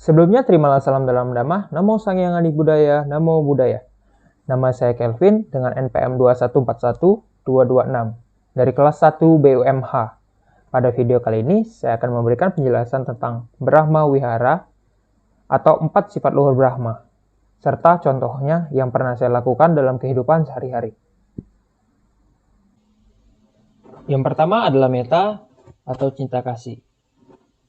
Sebelumnya terimalah salam dalam damai, Namo Sang Hyang Adi Budaya, Namo Buddhaya. Nama saya Kelvin dengan NPM 2141226 dari kelas 1 BUMH. Pada video kali ini saya akan memberikan penjelasan tentang Brahma Wihara atau 4 sifat luhur Brahma, serta contohnya yang pernah saya lakukan dalam kehidupan sehari-hari. Yang pertama adalah metta atau cinta kasih.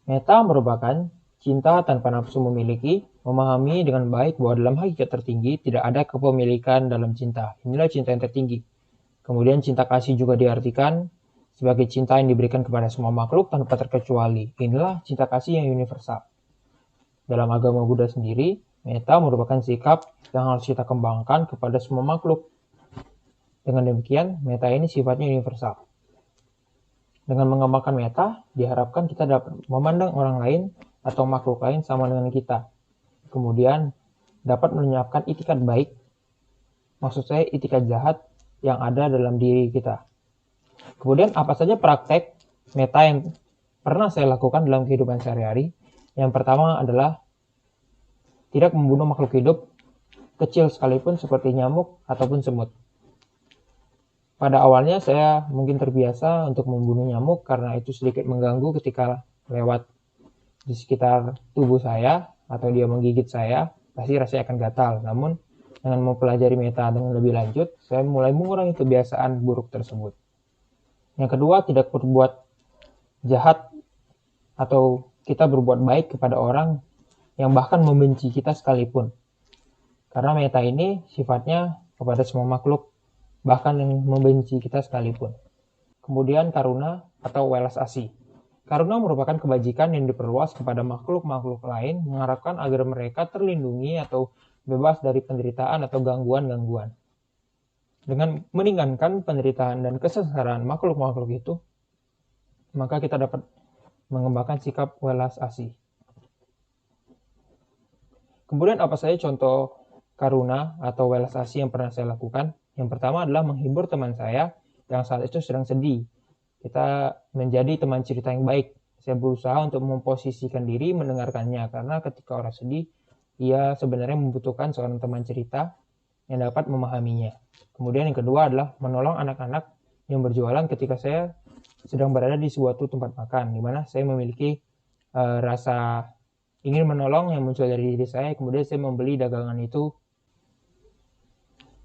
Metta merupakan cinta tanpa nafsu memiliki, memahami dengan baik bahwa dalam hakikat tertinggi tidak ada kepemilikan dalam cinta. Inilah cinta yang tertinggi. Kemudian cinta kasih juga diartikan sebagai cinta yang diberikan kepada semua makhluk tanpa terkecuali. Inilah cinta kasih yang universal. Dalam agama Buddha sendiri, metta merupakan sikap yang harus kita kembangkan kepada semua makhluk. Dengan demikian, metta ini sifatnya universal. Dengan mengembangkan metta, diharapkan kita dapat memandang orang lain atau makhluk lain sama dengan kita. Kemudian, dapat menyiapkan itikat baik, maksud saya itikat jahat yang ada dalam diri kita. Kemudian, apa saja praktek metta yang pernah saya lakukan dalam kehidupan sehari-hari? Yang pertama adalah tidak membunuh makhluk hidup, kecil sekalipun seperti nyamuk ataupun semut. Pada awalnya saya mungkin terbiasa untuk membunuh nyamuk karena itu sedikit mengganggu ketika lewat di sekitar tubuh saya atau dia menggigit saya, pasti rasanya akan gatal. Namun dengan mempelajari metta dengan lebih lanjut, saya mulai mengurangi kebiasaan buruk tersebut. Yang kedua, tidak berbuat jahat atau kita berbuat baik kepada orang yang bahkan membenci kita sekalipun. Karena metta ini sifatnya kepada semua makhluk, bahkan yang membenci kita sekalipun. Kemudian karuna atau welas asih. Karuna merupakan kebajikan yang diperluas kepada makhluk-makhluk lain, mengharapkan agar mereka terlindungi atau bebas dari penderitaan atau gangguan-gangguan. Dengan meringankan penderitaan dan kesengsaraan makhluk-makhluk itu, maka kita dapat mengembangkan sikap welas asih. Kemudian apa saja contoh karuna atau welas asih yang pernah saya lakukan? Yang pertama adalah menghibur teman saya yang saat itu sedang sedih. Kita menjadi teman cerita yang baik. Saya berusaha untuk memposisikan diri mendengarkannya, karena ketika orang sedih, ia sebenarnya membutuhkan seorang teman cerita yang dapat memahaminya. Kemudian yang kedua adalah menolong anak-anak yang berjualan ketika saya sedang berada di suatu tempat makan, di mana saya memiliki rasa ingin menolong yang muncul dari diri saya, kemudian saya membeli dagangan itu.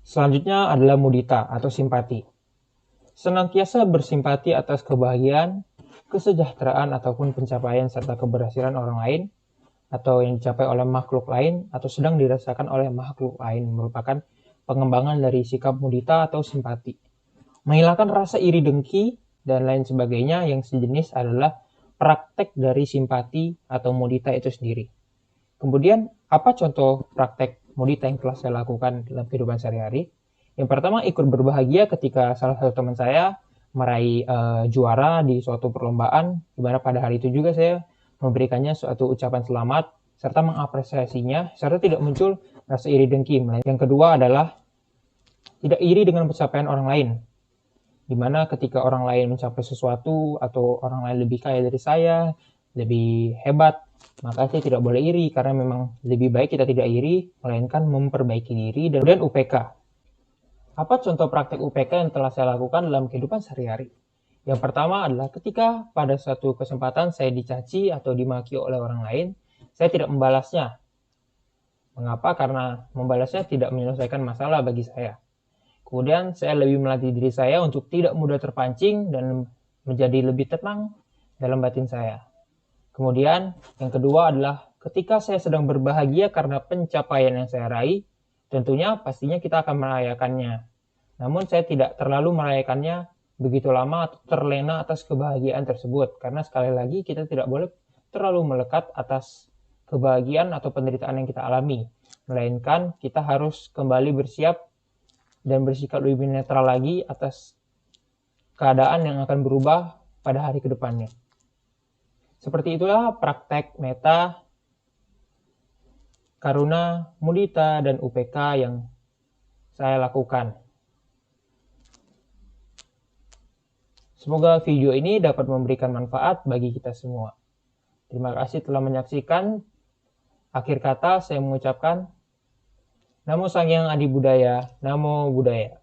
Selanjutnya adalah mudita atau simpati. Senantiasa bersimpati atas kebahagiaan, kesejahteraan ataupun pencapaian serta keberhasilan orang lain atau yang dicapai oleh makhluk lain atau sedang dirasakan oleh makhluk lain merupakan pengembangan dari sikap mudita atau simpati. Menghilangkan rasa iri dengki dan lain sebagainya yang sejenis adalah praktek dari simpati atau mudita itu sendiri. Kemudian, apa contoh praktek mudita yang telah saya lakukan dalam kehidupan sehari-hari? Yang pertama, ikut berbahagia ketika salah satu teman saya meraih juara di suatu perlombaan, di mana pada hari itu juga saya memberikannya suatu ucapan selamat serta mengapresiasinya, serta tidak muncul rasa iri dengki. Yang kedua adalah tidak iri dengan pencapaian orang lain, di mana ketika orang lain mencapai sesuatu atau orang lain lebih kaya dari saya, lebih hebat, maka saya tidak boleh iri, karena memang lebih baik kita tidak iri, melainkan memperbaiki diri. Dan UPK. Apa contoh praktek UPK yang telah saya lakukan dalam kehidupan sehari-hari? Yang pertama adalah ketika pada suatu kesempatan saya dicaci atau dimaki oleh orang lain, saya tidak membalasnya. Mengapa? Karena membalasnya tidak menyelesaikan masalah bagi saya. Kemudian saya lebih melatih diri saya untuk tidak mudah terpancing dan menjadi lebih tenang dalam batin saya. Kemudian yang kedua adalah ketika saya sedang berbahagia karena pencapaian yang saya raih, tentunya pastinya kita akan merayakannya. Namun saya tidak terlalu merayakannya begitu lama atau terlena atas kebahagiaan tersebut, karena sekali lagi kita tidak boleh terlalu melekat atas kebahagiaan atau penderitaan yang kita alami, melainkan kita harus kembali bersiap dan bersikap lebih netral lagi atas keadaan yang akan berubah pada hari kedepannya. Seperti itulah praktek metta, karuna, mudita, dan UPK yang saya lakukan. Semoga video ini dapat memberikan manfaat bagi kita semua. Terima kasih telah menyaksikan. Akhir kata saya mengucapkan Namo Sang Hyang Adi Budaya, Namo Buddhaya.